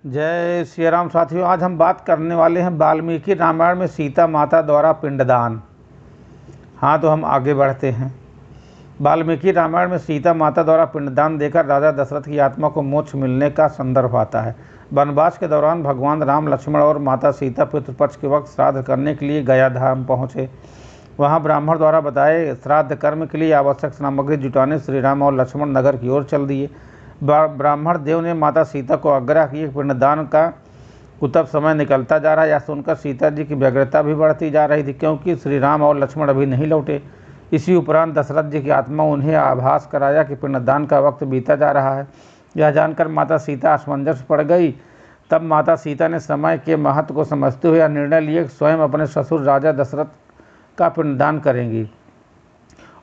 जय श्री राम साथियों, आज हम बात करने वाले हैं वाल्मीकि रामायण में सीता माता द्वारा पिंडदान। हाँ, तो हम आगे बढ़ते हैं। वाल्मीकि रामायण में सीता माता द्वारा पिंडदान देकर राजा दशरथ की आत्मा को मोक्ष मिलने का संदर्भ आता है। वनवास के दौरान भगवान राम, लक्ष्मण और माता सीता पितृपक्ष के वक्त श्राद्ध करने के लिए गया धाम पहुँचे। वहाँ ब्राह्मण द्वारा बताए श्राद्ध कर्म के लिए आवश्यक सामग्री जुटाने श्री राम और लक्ष्मण नगर की ओर चल दिए। ब्राह्मण देव ने माता सीता को आग्रह किए पिंडदान का कुतब समय निकलता जा रहा है। यह सुनकर सीता जी की व्यग्रता भी बढ़ती जा रही थी, क्योंकि श्री राम और लक्ष्मण अभी नहीं लौटे। इसी उपरांत दशरथ जी की आत्मा उन्हें आभास कराया कि पिंडदान का वक्त बीता जा रहा है। यह जानकर माता सीता असमंजस पड़ गई। तब माता सीता ने समय के महत्व को समझते हुए यह निर्णय लिए कि स्वयं अपने ससुर राजा दशरथ का पिंडदान करेंगी।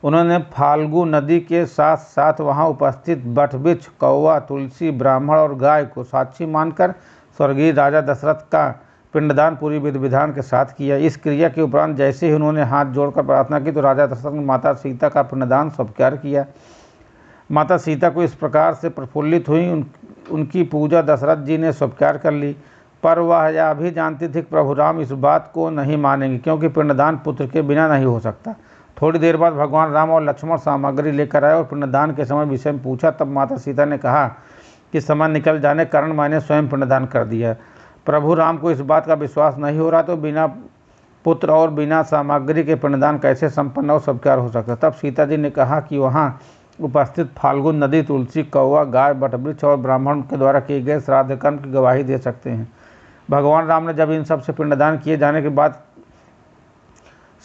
उन्होंने फाल्गु नदी के साथ साथ वहां उपस्थित वटवृक्ष, कौवा, तुलसी, ब्राह्मण और गाय को साक्षी मानकर स्वर्गीय राजा दशरथ का पिंडदान पूरी विधि विधान के साथ किया। इस क्रिया के उपरांत जैसे ही उन्होंने हाथ जोड़कर प्रार्थना की तो राजा दशरथ ने माता सीता का पिंडदान स्वीकार किया। माता सीता को इस प्रकार से प्रफुल्लित हुई, उनकी पूजा दशरथ जी ने स्वीकार कर ली। पर वह यह भी जानती थी कि प्रभु राम इस बात को नहीं मानेंगे, क्योंकि पिंडदान पुत्र के बिना नहीं हो सकता। थोड़ी देर बाद भगवान राम और लक्ष्मण सामग्री लेकर आए और पिंडदान के समय विषय में पूछा। तब माता सीता ने कहा कि समय निकल जाने के कारण मैंने स्वयं पिंडदान कर दिया। प्रभु राम को इस बात का विश्वास नहीं हो रहा, तो बिना पुत्र और बिना सामग्री के पिंडदान कैसे संपन्न और स्वीकार हो सकता। तब सीता जी ने कहा कि वहाँ उपस्थित फाल्गु नदी, तुलसी, कौवा, गाय, वटवृक्ष और ब्राह्मण के द्वारा किए गए श्राद्ध कर्म की गवाही दे सकते हैं। भगवान राम ने जब इन सब से पिंडदान किए जाने के बाद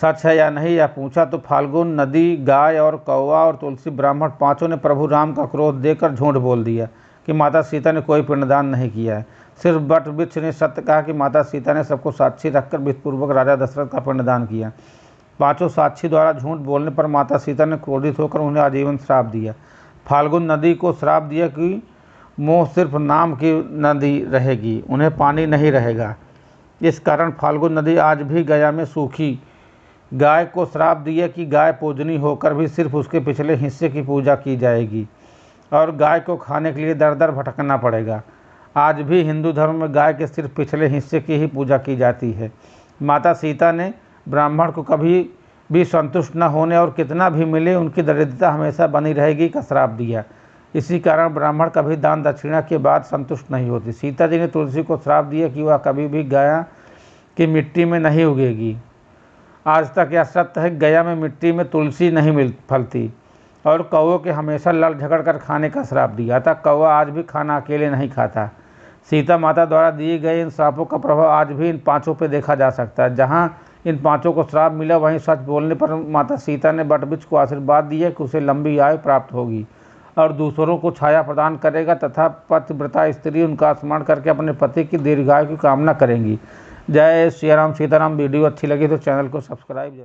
सच है या नहीं यह पूछा, तो फाल्गुन नदी, गाय और कौवा और तुलसी, ब्राह्मण पांचों ने प्रभु राम का क्रोध देकर झूठ बोल दिया कि माता सीता ने कोई पिंडदान नहीं किया है। सिर्फ वटवृक्ष ने सत्य कहा कि माता सीता ने सबको साक्षी रखकर विधिपूर्वक राजा दशरथ का पिंडदान किया। पांचों साक्षी द्वारा झूठ बोलने पर माता सीता ने क्रोधित होकर उन्हें आजीवन श्राप दिया। फाल्गुन नदी को श्राप दिया कि मोह सिर्फ नाम की नदी रहेगी, उन्हें पानी नहीं रहेगा। इस कारण फाल्गुन नदी आज भी गया में सूखी। गाय को श्राप दिया कि गाय पूजनी होकर भी सिर्फ उसके पिछले हिस्से की पूजा की जाएगी और गाय को खाने के लिए दर दर भटकना पड़ेगा। आज भी हिंदू धर्म में गाय के सिर्फ पिछले हिस्से की ही पूजा की जाती है। माता सीता ने ब्राह्मण को कभी भी संतुष्ट न होने और कितना भी मिले उनकी दरिद्रता हमेशा बनी रहेगी का श्राप दिया। इसी कारण ब्राह्मण कभी दान दक्षिणा के बाद संतुष्ट नहीं होती। सीता जी ने तुलसी को श्राप दिया कि वह कभी भी गया की मिट्टी में नहीं उगेगी। आज तक यह सत्य है, गया में मिट्टी में तुलसी नहीं फलती। और कौवे के हमेशा लड़ झगड़ कर खाने का श्राप दिया था। कौवा आज भी खाना अकेले नहीं खाता। सीता माता द्वारा दिए गए इन श्रापों का प्रभाव आज भी इन पांचों पर देखा जा सकता है। जहां इन पांचों को श्राप मिला, वहीं सच बोलने पर माता सीता ने वटवृक्ष को आशीर्वाद दिया कि उसे लंबी आयु प्राप्त होगी और दूसरों को छाया प्रदान करेगा तथा पतिव्रता स्त्री उनका स्मरण करके अपने पति की दीर्घायु की कामना करेंगी। जय श्री राम सीताराम। वीडियो अच्छी लगी तो चैनल को सब्सक्राइब जरूर।